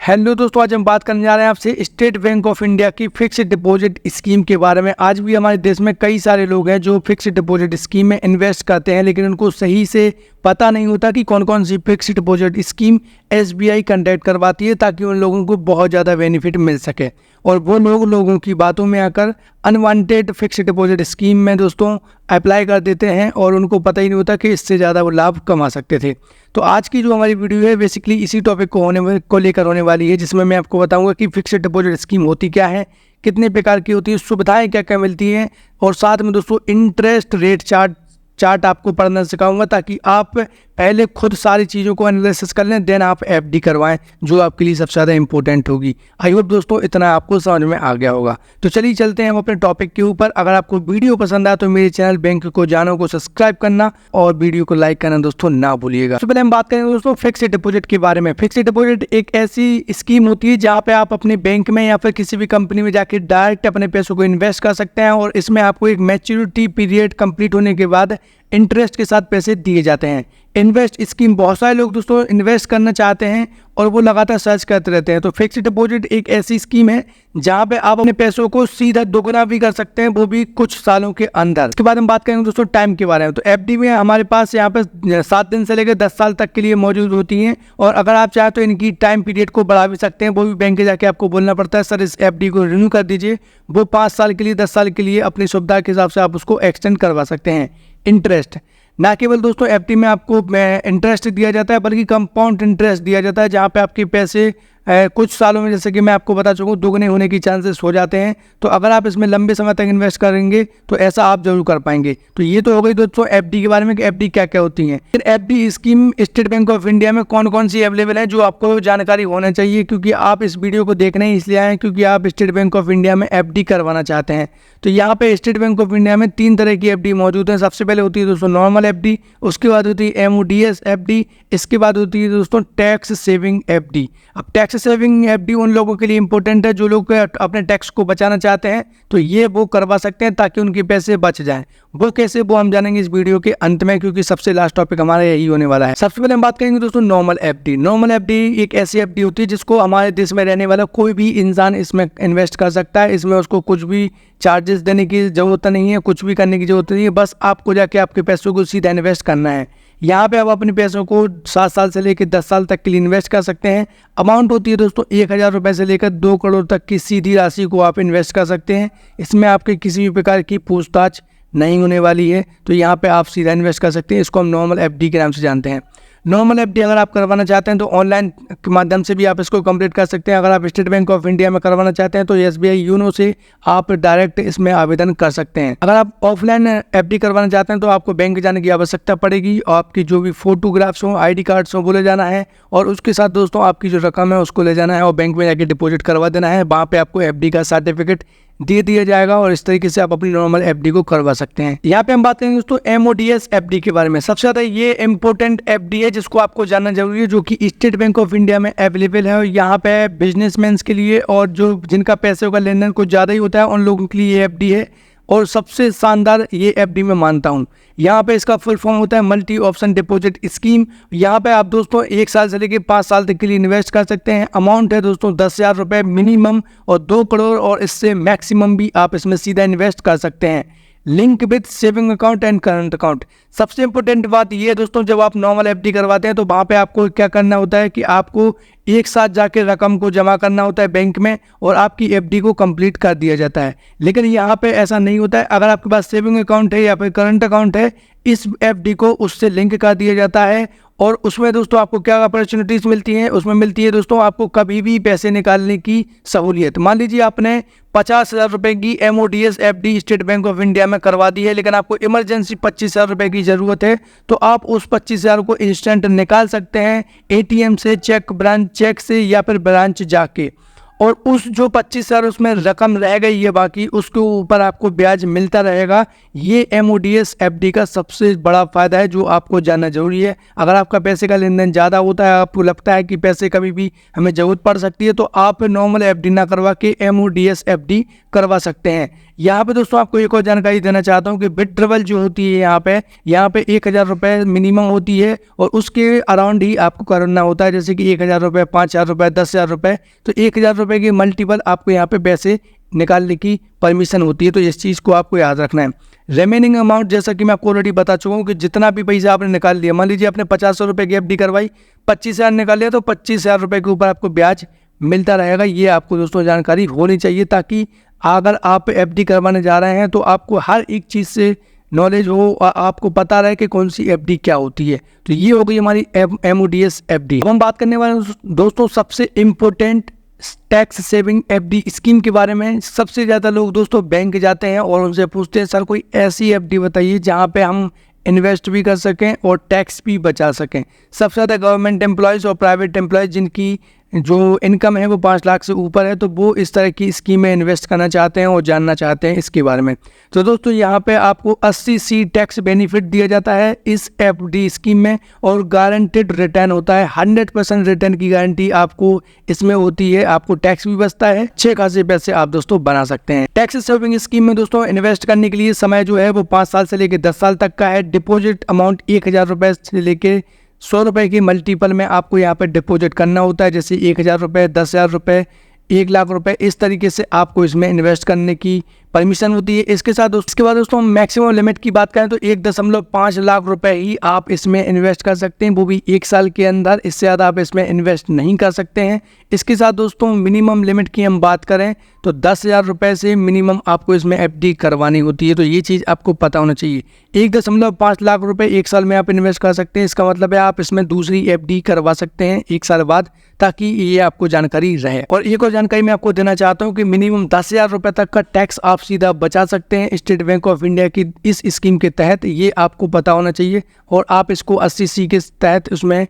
Hello दोस्तों, आज हम बात करने जा रहे हैं आपसे स्टेट बैंक ऑफ इंडिया की फिक्स्ड डिपॉजिट स्कीम के बारे में। आज भी हमारे देश में कई सारे लोग हैं जो फिक्स्ड डिपॉजिट स्कीम में इन्वेस्ट करते हैं, लेकिन उनको सही से पता नहीं होता कि कौन कौन सी fixed deposit scheme SBI conduct करवाती है, ताकि उन लोगों को बहुत ज़्यादा बेनिफिट मिल सके। और वो लोगों की बातों में आकर अनवांटेड फिक्स्ड डिपॉजिट स्कीम में दोस्तों अप्लाई कर देते हैं और उनको पता ही नहीं होता कि इससे ज़्यादा वो लाभ कमा सकते थे। तो आज की जो हमारी वीडियो है बेसिकली इसी टॉपिक को लेकर होने वाली है, जिसमें मैं आपको बताऊंगा कि फिक्स्ड डिपॉजिट स्कीम होती क्या है, कितने प्रकार की होती है, सुविधाएं क्या क्या मिलती हैं, और साथ में दोस्तों इंटरेस्ट रेट चार्ट आपको पढ़ना सिखाऊंगा, ताकि आप पहले खुद सारी चीज़ों को एनालिसिस कर लें, देन आप एफडी करवाएं, जो आपके लिए सबसे ज़्यादा इंपॉर्टेंट होगी। आई होप दोस्तों इतना आपको समझ में आ गया होगा। तो चलिए चलते हैं हम अपने टॉपिक के ऊपर। अगर आपको वीडियो पसंद आए तो मेरे चैनल बैंक को जानो को सब्सक्राइब करना और वीडियो को लाइक करना दोस्तों ना भूलिएगा। तो पहले हम बात करेंगे दोस्तों फिक्स्ड डिपॉजिट के बारे में। फिक्स्ड डिपॉजिट एक ऐसी स्कीम होती है जहाँ पे आप अपने बैंक में या फिर किसी भी कंपनी में जाके डायरेक्ट अपने पैसों को इन्वेस्ट कर सकते हैं, और इसमें आपको एक मैच्योरिटी पीरियड कंप्लीट होने के बाद इंटरेस्ट के साथ पैसे दिए जाते हैं। इन्वेस्ट स्कीम बहुत सारे लोग दोस्तों इन्वेस्ट करना चाहते हैं और वो लगातार सर्च करते रहते हैं। तो फिक्स्ड डिपॉजिट एक ऐसी स्कीम है जहां पे आप अपने पैसों को सीधा दोगुना भी कर सकते हैं, वो भी कुछ सालों के अंदर। इसके बाद हम बात करेंगे दोस्तों टाइम के बारे में। तो एफडी में हमारे पास यहाँ पे 7 दिन से लेकर 10 साल तक के लिए मौजूद होती हैं, और अगर आप चाहें तो इनकी टाइम पीरियड को बढ़ा भी सकते हैं। वो भी बैंक के जाके आपको बोलना पड़ता है, सर इस एफडी को रिन्यू कर दीजिए। वो 5 साल के लिए 10 साल के लिए अपनी सुविधा के हिसाब से आप उसको एक्सटेंड करवा सकते हैं। इंटरेस्ट ना केवल दोस्तों एफडी में आपको इंटरेस्ट दिया जाता है, बल्कि कंपाउंड इंटरेस्ट दिया जाता है, जहाँ पे आपके पैसे कुछ सालों में, जैसे कि मैं आपको बता चुका हूँ, दोगुने होने की चांसेस हो जाते हैं। तो अगर आप इसमें लंबे समय तक इन्वेस्ट करेंगे तो ऐसा आप जरूर कर पाएंगे। तो ये तो हो गई दोस्तों एफडी के बारे में कि एफडी क्या क्या होती हैं। फिर FD scheme state Bank of India में कौन कौन सी अवेलेबल है, जो आपको जानकारी होना चाहिए, क्योंकि आप इस वीडियो को देखने ही इसलिए आए क्योंकि आप स्टेट बैंक ऑफ इंडिया में एफडी करवाना चाहते हैं। तो यहाँ पे स्टेट बैंक ऑफ इंडिया में 3 तरह की एफडी मौजूद है। सबसे पहले होती है दोस्तों नॉर्मल एफडी, उसके बाद होती है एमओडीएस एफडी, इसके बाद होती है दोस्तों टैक्स सेविंग एफडी। अब टैक्स सेविंग एफडी उन लोगों के लिए इंपॉर्टेंट है जो लोग अपने टैक्स को बचाना चाहते हैं, तो ये वो करवा सकते हैं ताकि उनके पैसे बच जाएं। वो कैसे, वो हम जानेंगे इस वीडियो के अंत में, क्योंकि सबसे लास्ट टॉपिक हमारा यही होने वाला है। सबसे पहले हम बात करेंगे दोस्तों नॉर्मल एफडी। नॉर्मल एफडी एक ऐसी एफडी होती है जिसको हमारे देश में रहने वाला कोई भी इंसान इसमें इन्वेस्ट कर सकता है। इसमें उसको कुछ भी चार्जेस देने की जरूरत नहीं है, कुछ भी करने की जरूरत नहीं है, बस आपको जाके आपके पैसों को सीधा इन्वेस्ट करना है। यहाँ पे आप अपने पैसों को 7 साल से लेकर 10 साल तक के लिए इन्वेस्ट कर सकते हैं। अमाउंट होती है दोस्तों 1000 रुपये से लेकर 2 करोड़ तक की सीधी राशि को आप इन्वेस्ट कर सकते हैं। इसमें आपके किसी भी प्रकार की पूछताछ नहीं होने वाली है, तो यहाँ पे आप सीधा इन्वेस्ट कर सकते हैं। इसको हम नॉर्मल एफडी के नाम से जानते हैं। नॉर्मल एफडी अगर आप करवाना चाहते हैं तो ऑनलाइन के माध्यम से भी आप इसको कंप्लीट कर सकते हैं। अगर आप स्टेट बैंक ऑफ इंडिया में करवाना चाहते हैं तो एसबीआई यूनो से आप डायरेक्ट इसमें आवेदन कर सकते हैं। अगर आप ऑफलाइन एफडी करवाना चाहते हैं तो आपको बैंक जाने की आवश्यकता पड़ेगी, और आपकी जो भी फोटोग्राफ्स हों, आईडी कार्ड्स हों, वो ले जाना है, और उसके साथ दोस्तों आपकी जो रकम है उसको ले जाना है और बैंक में जाके डिपॉजिट करवा देना है। वहाँ पे आपको एफडी का सर्टिफिकेट दे दिया जाएगा, और इस तरीके से आप अपनी नॉर्मल एफडी को करवा सकते हैं। यहाँ पे हम बात करेंगे दोस्तों एमओडीएस एफडी के बारे में। सबसे ज़्यादा ये इंपॉर्टेंट एफडी है जिसको आपको जानना जरूरी है, जो कि स्टेट बैंक ऑफ इंडिया में अवेलेबल है। और यहाँ पे बिजनेसमैन के लिए और जो जिनका पैसे का लेन देन कुछ ज़्यादा ही होता है उन लोगों के लिए ये एफडी है, और सबसे शानदार ये एफडी मैं मानता हूँ। यहाँ पे इसका फुल फॉर्म होता है मल्टी ऑप्शन डिपॉजिट स्कीम। यहाँ पे आप दोस्तों 1 साल से लेकर 5 साल तक के लिए इन्वेस्ट कर सकते हैं। अमाउंट है दोस्तों 10,000 रुपये मिनिमम, और 2 करोड़ और इससे मैक्सिमम भी आप इसमें सीधा इन्वेस्ट कर सकते हैं। Link with saving account and current account. सबसे इंपॉर्टेंट बात ये है दोस्तों, जब आप नॉर्मल एफडी करवाते हैं तो वहाँ पे आपको क्या करना होता है कि आपको एक साथ जाके रकम को जमा करना होता है बैंक में, और आपकी एफडी को कंप्लीट कर दिया जाता है। लेकिन यहाँ पे ऐसा नहीं होता है। अगर आपके पास सेविंग अकाउंट है या फिर करंट अकाउंट है, इस एफडी को उससे लिंक कर दिया जाता है, और उसमें दोस्तों आपको क्या अपॉर्चुनिटीज़ मिलती हैं, उसमें मिलती है दोस्तों आपको कभी भी पैसे निकालने की सहूलियत। मान लीजिए आपने 50,000 रुपये की MODS FD State Bank of India में करवा दी है, लेकिन आपको इमरजेंसी 25,000 रुपये की ज़रूरत है, तो आप उस 25,000 को इंस्टेंट निकाल सकते हैं एटीएम से, चेक से या फिर ब्रांच जाके। और उस जो 25,000 उसमें रकम रह गई है बाकी, उसके ऊपर आपको ब्याज मिलता रहेगा। ये MODS FD का सबसे बड़ा फ़ायदा है जो आपको जानना जरूरी है। अगर आपका पैसे का लेन देन ज़्यादा होता है, आपको लगता है कि पैसे कभी भी हमें ज़रूरत पड़ सकती है, तो आप नॉर्मल FD ना करवा के MODS FD करवा सकते हैं। यहाँ पे दोस्तों आपको एक और जानकारी देना चाहता हूँ कि विड्रॉवल जो होती है यहाँ पे 1,000 रुपये मिनिमम होती है और उसके अराउंड ही आपको करना होता है। जैसे कि 1,000 रुपये, 5,000 रुपये, 10,000 रुपये, तो 1,000 रुपये के मल्टीपल आपको यहाँ पे पैसे निकालने की परमिशन होती है। तो इस चीज़ को आपको याद रखना है। रिमेनिंग अमाउंट जैसा कि मैं आपको ऑलरेडी बता चुका हूँ कि जितना भी पैसा आपने निकाल लिया, मान लीजिए आपने 500 रुपये की FD करवाई, 25,000 निकाल लिया, तो 25,000 रुपये के ऊपर आपको ब्याज मिलता रहेगा। ये आपको दोस्तों जानकारी होनी चाहिए, ताकि अगर आप FD करवाने जा रहे हैं तो आपको हर एक चीज़ से नॉलेज हो, आपको पता रहे कि कौन सी FD क्या होती है। तो ये हो गई हमारी MODS FD। अब हम बात करने वाले हैं दोस्तों सबसे important tax saving FD scheme के बारे में। सबसे ज़्यादा लोग दोस्तों बैंक जाते हैं और उनसे पूछते हैं सर कोई ऐसी FD बताइए जहाँ पे हम इन्वेस्ट भी कर सकें और टैक्स भी बचा सकें। सबसे ज़्यादा गवर्नमेंट एम्प्लॉयज़ और प्राइवेट एम्प्लॉयज़ जिनकी जो इनकम है वो 5 लाख से ऊपर है, तो वो इस तरह की स्कीम में इन्वेस्ट करना चाहते हैं और जानना चाहते हैं इसके बारे में। तो दोस्तों यहाँ पे आपको 80C टैक्स बेनिफिट दिया जाता है इस FD स्कीम में और गारंटेड रिटर्न होता है। 100% रिटर्न की गारंटी आपको इसमें होती है। आपको टैक्स भी बचता है, अच्छे खासे पैसे आप दोस्तों बना सकते हैं। टैक्स सेविंग स्कीम में दोस्तों इन्वेस्ट करने के लिए समय जो है वो 5 साल से लेकर 10 साल तक का है। डिपॉजिट अमाउंट 1,000 रुपये से लेकर 100 रुपये की मल्टीपल में आपको यहाँ पे डिपॉजिट करना होता है। जैसे 1,000 रुपये, 10,000 रुपये, 1,00,000 रुपये, इस तरीके से आपको इसमें इन्वेस्ट करने की परमिशन होती है। इसके बाद दोस्तों मैक्सिमम लिमिट की बात करें तो 1.5 लाख रुपए ही आप इसमें इन्वेस्ट कर सकते हैं, वो भी 1 साल के अंदर। इससे ज़्यादा आप इसमें इन्वेस्ट नहीं कर सकते हैं। इसके साथ दोस्तों मिनिमम लिमिट की हम बात करें तो 10,000 रुपये से मिनिमम आपको इसमें FD करवानी होती है। तो ये चीज़ आपको पता होना चाहिए। 1.5 लाख रुपए 1 साल में आप इन्वेस्ट कर सकते हैं। इसका मतलब है आप इसमें दूसरी FD करवा सकते हैं 1 साल बाद, ताकि ये आपको जानकारी रहे। और एक और जानकारी मैं आपको देना चाहता हूँ कि मिनिमम 10,000 रुपये तक का टैक्स आप सीधा बचा सकते हैं स्टेट बैंक ऑफ इंडिया की इस स्कीम के तहत। ये आपको पता होना चाहिए और आप इसको 80C के तहत उसमें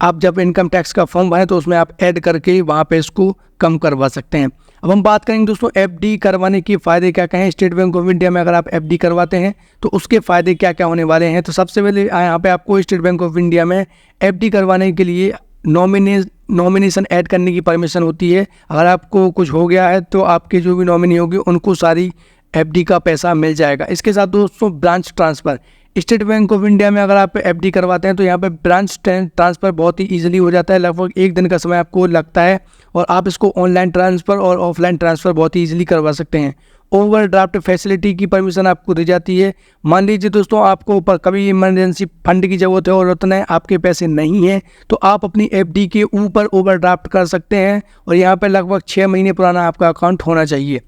आप जब इनकम टैक्स का फॉर्म भरें तो उसमें आप ऐड करके वहाँ पे इसको कम करवा सकते हैं। अब हम बात करेंगे दोस्तों FD करवाने के फ़ायदे क्या क्या हैं। स्टेट बैंक ऑफ इंडिया में अगर आप FD करवाते हैं तो उसके फ़ायदे क्या क्या होने वाले हैं। तो सबसे पहले यहाँ पे आपको स्टेट बैंक ऑफ इंडिया में FD करवाने के लिए नॉमिनेशन ऐड करने की परमिशन होती है। अगर आपको कुछ हो गया है तो आपके जो भी नॉमिनी होगी उनको सारी FD का पैसा मिल जाएगा। इसके साथ दोस्तों branch transfer, state Bank of India में अगर आप FD करवाते हैं तो यहाँ पे ब्रांच ट्रांसफ़र बहुत ही ईजिली हो जाता है। लगभग 1 दिन का समय आपको लगता है और आप इसको ऑनलाइन ट्रांसफ़र और ऑफलाइन ट्रांसफ़र बहुत ही ईजिली करवा सकते हैं। ओवरड्राफ्ट फैसिलिटी की परमिशन आपको दी जाती है। मान लीजिए दोस्तों आपको ऊपर कभी इमरजेंसी फंड की ज़रूरत है और उतने आपके पैसे नहीं हैं तो आप अपनी FD के ऊपर ओवरड्राफ्ट कर सकते हैं और यहाँ पर लगभग 6 महीने पुराना आपका अकाउंट होना चाहिए।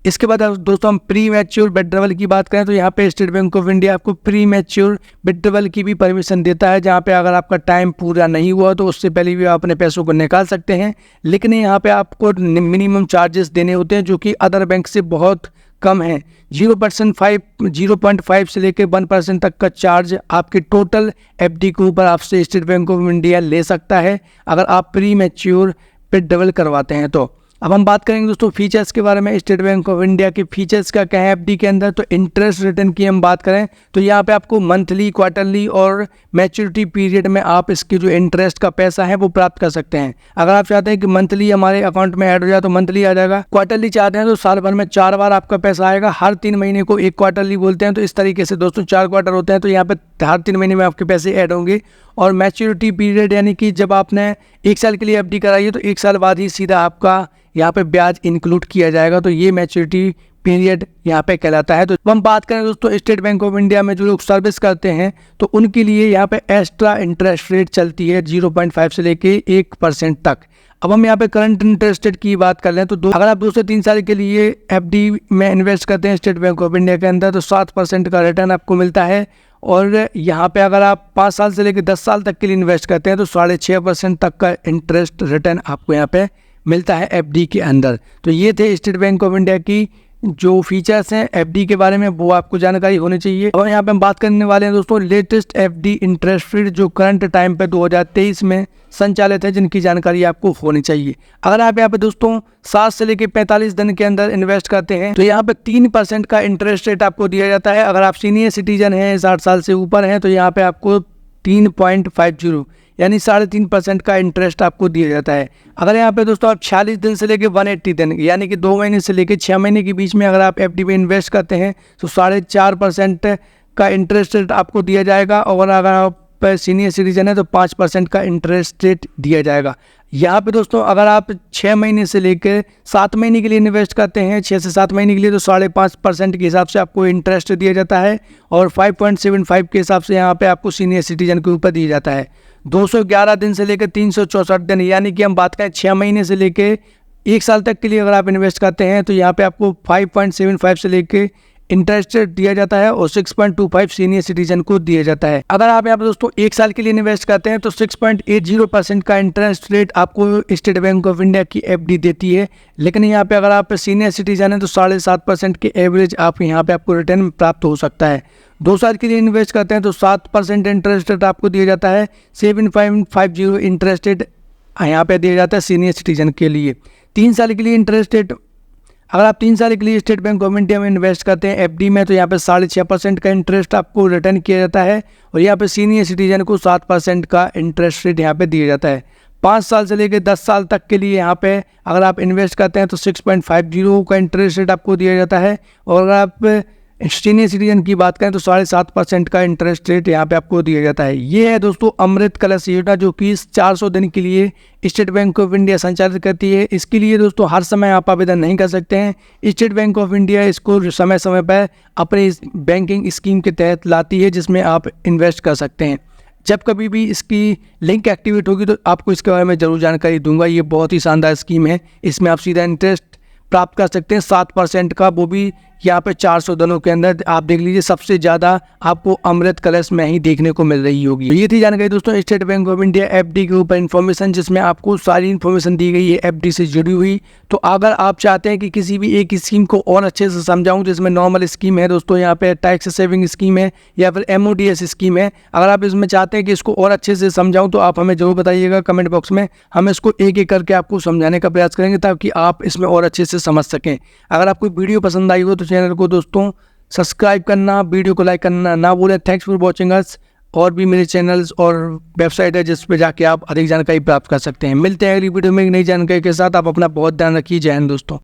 इसके बाद दोस्तों हम प्री मैच्योर विड्रॉवल की बात करें तो यहाँ पे स्टेट बैंक ऑफ इंडिया आपको प्री मैच्योर विड्रॉवल की भी परमिशन देता है, जहाँ पे अगर आपका टाइम पूरा नहीं हुआ तो उससे पहले भी आप अपने पैसों को निकाल सकते हैं। लेकिन यहाँ पे आपको मिनिमम चार्जेस देने होते हैं जो कि अदर बैंक से बहुत कम है। 0.5 से लेकर 1% तक का चार्ज आपके टोटल FD के ऊपर आपसे स्टेट बैंक ऑफ इंडिया ले सकता है अगर आप प्री मैच्योर विड्रॉवल करवाते हैं तो। अब हम बात करेंगे दोस्तों फीचर्स के बारे में। स्टेट बैंक ऑफ इंडिया के फीचर्स का क्या है FD के अंदर, तो इंटरेस्ट रिटर्न की हम बात करें तो यहाँ पे आपको मंथली, क्वार्टरली और मैच्योरिटी पीरियड में आप इसके जो इंटरेस्ट का पैसा है वो प्राप्त कर सकते हैं। अगर आप चाहते हैं कि मंथली हमारे अकाउंट में ऐड हो जाए तो मंथली आ जाएगा। क्वार्टरली चाहते हैं तो साल भर में 4 बार आपका पैसा आएगा। हर 3 महीने को एक क्वार्टरली बोलते हैं। तो इस तरीके से दोस्तों 4 क्वार्टर होते हैं तो यहाँ पे हर 3 महीने में आपके पैसे ऐड होंगे। और मैच्योरिटी पीरियड यानी कि जब आपने 1 साल के लिए FD कराई है तो 1 साल बाद ही सीधा आपका यहाँ पे ब्याज इंक्लूड किया जाएगा। तो ये मैच्योरिटी पीरियड यहाँ पे कहलाता है। तो हम बात करें दोस्तों स्टेट बैंक ऑफ इंडिया में जो लोग सर्विस करते हैं तो उनके लिए यहाँ पे एक्स्ट्रा इंटरेस्ट रेट चलती है 0.5 से लेके 1% तक। अब हम यहाँ पे करंट इंटरेस्ट रेट की बात कर लें तो अगर आप 2 से 3 साल के लिए FD में इन्वेस्ट करते हैं स्टेट बैंक ऑफ इंडिया के अंदर तो 7% का रिटर्न आपको मिलता है। और यहाँ पे अगर आप 5 साल से लेकर 10 साल तक के लिए इन्वेस्ट करते हैं तो 6.5% तक का इंटरेस्ट रिटर्न आपको यहाँ पे मिलता है FD के अंदर। तो ये थे स्टेट बैंक ऑफ इंडिया की जो फीचर्स हैं FD के बारे में, वो आपको जानकारी होनी चाहिए। और यहाँ पे हम बात करने वाले हैं दोस्तों लेटेस्ट FD इंटरेस्ट रेट जो करंट टाइम पे 2023 में संचालित है, जिनकी जानकारी आपको होनी चाहिए। अगर आप यहाँ पे दोस्तों 7 से लेकर 45 दिन के अंदर इन्वेस्ट करते हैं तो यहाँ पे 3% का इंटरेस्ट रेट आपको दिया जाता है। अगर आप सीनियर सिटीजन हैं, 60 साल से ऊपर हैं, तो यहाँ पे आपको 3.50 यानी 3.5% का इंटरेस्ट आपको दिया जाता है। अगर यहाँ पे दोस्तों आप 46 दिन से लेकर 180 दिन यानी कि 2 महीने से लेकर 6 महीने के बीच में अगर आप एफडी में इन्वेस्ट करते हैं तो 4.5% का इंटरेस्ट रेट आपको दिया जाएगा। और अगर आप सीनियर सिटीजन है तो 5% का इंटरेस्ट रेट दिया जाएगा। यहाँ पे दोस्तों अगर आप 6 महीने से लेकर 7 महीने के लिए इन्वेस्ट करते हैं, 6 से 7 महीने के लिए, तो 5.5% के हिसाब से आपको इंटरेस्ट दिया जाता है और 5.75 के हिसाब से यहाँ पे आपको सीनियर सिटीजन के ऊपर दिया जाता है। 211 दिन से लेकर 364 दिन यानी कि हम बात करें 6 महीने से लेकर 1 साल तक के लिए अगर आप इन्वेस्ट करते हैं तो यहाँ पे आपको 5.75 से लेकर इंटरेस्ट रेट दिया जाता है और 6.25 सीनियर सिटीजन को दिया जाता है। अगर आप यहाँ पर दोस्तों 1 साल के लिए इन्वेस्ट करते हैं तो 6.80% का इंटरेस्ट रेट आपको स्टेट बैंक ऑफ इंडिया की एफडी देती है। लेकिन यहाँ पे अगर आप सीनियर सिटीजन हैं तो 7.5% के एवरेज आप यहाँ पे आपको रिटर्न प्राप्त हो सकता है। 2 साल के लिए इन्वेस्ट करते हैं तो 7% इंटरेस्ट रेट आपको दिया जाता है। 7.50 इंटरेस्ट रेट यहाँ पे दिया जाता है सीनियर सिटीजन के लिए। 3 साल के लिए इंटरेस्ट रेट, अगर आप 3 साल के लिए स्टेट बैंक ऑफ इंडिया में इन्वेस्ट करते हैं एफडी में तो यहाँ पे 6.5% का इंटरेस्ट आपको रिटर्न किया जाता है और यहाँ पे सीनियर सिटीजन को 7% का इंटरेस्ट रेट यहाँ पे दिया जाता है। 5 साल से लेकर 10 साल तक के लिए यहाँ पे अगर आप इन्वेस्ट करते हैं तो 6.50 का इंटरेस्ट रेट आपको दिया जाता है और अगर आप सीनियर सिटीजन की बात करें तो 7.5% का इंटरेस्ट रेट यहाँ पे आपको दिया जाता है। ये है दोस्तों अमृत कलश योजना, जो कि 400 दिन के लिए स्टेट बैंक ऑफ इंडिया संचालित करती है। इसके लिए दोस्तों हर समय आप आवेदन नहीं कर सकते हैं। स्टेट बैंक ऑफ इंडिया इसको समय समय पर अपने बैंकिंग स्कीम के तहत लाती है जिसमें आप इन्वेस्ट कर सकते हैं। जब कभी भी इसकी लिंक एक्टिवेट होगी तो आपको इसके बारे में ज़रूर जानकारी दूंगा। ये बहुत ही शानदार स्कीम है, इसमें आप सीधा इंटरेस्ट प्राप्त कर सकते हैं 7% का, वो भी यहाँ पे 400 दिनों के अंदर। आप देख लीजिए सबसे ज़्यादा आपको अमृत कलश में ही देखने को मिल रही होगी। तो ये थी जानकारी दोस्तों state Bank of India FD के ऊपर इन्फॉर्मेशन, जिसमें आपको सारी इन्फॉर्मेशन दी गई है एफडी से जुड़ी हुई। तो अगर आप चाहते हैं कि किसी भी एक स्कीम को और अच्छे से समझाऊं, जिसमें नॉर्मल स्कीम है दोस्तों, यहाँ पे टैक्स सेविंग स्कीम है या फिर MODS स्कीम है, अगर आप इसमें चाहते हैं कि इसको और अच्छे से समझाऊँ तो आप हमें जरूर बताइएगा कमेंट बॉक्स में। हम इसको एक एक करके आपको समझाने का प्रयास करेंगे ताकि आप इसमें और अच्छे से समझ सकें। अगर आपको वीडियो पसंद आई हो तो चैनल को दोस्तों सब्सक्राइब करना, वीडियो को लाइक करना ना भूलें। Thanks for watching us. और भी मेरे चैनल्स और वेबसाइट है जिस पे जाके आप अधिक जानकारी प्राप्त कर सकते हैं। मिलते हैं अगली वीडियो में एक नई जानकारी के साथ। आप अपना बहुत ध्यान रखिए। जय हिंद दोस्तों।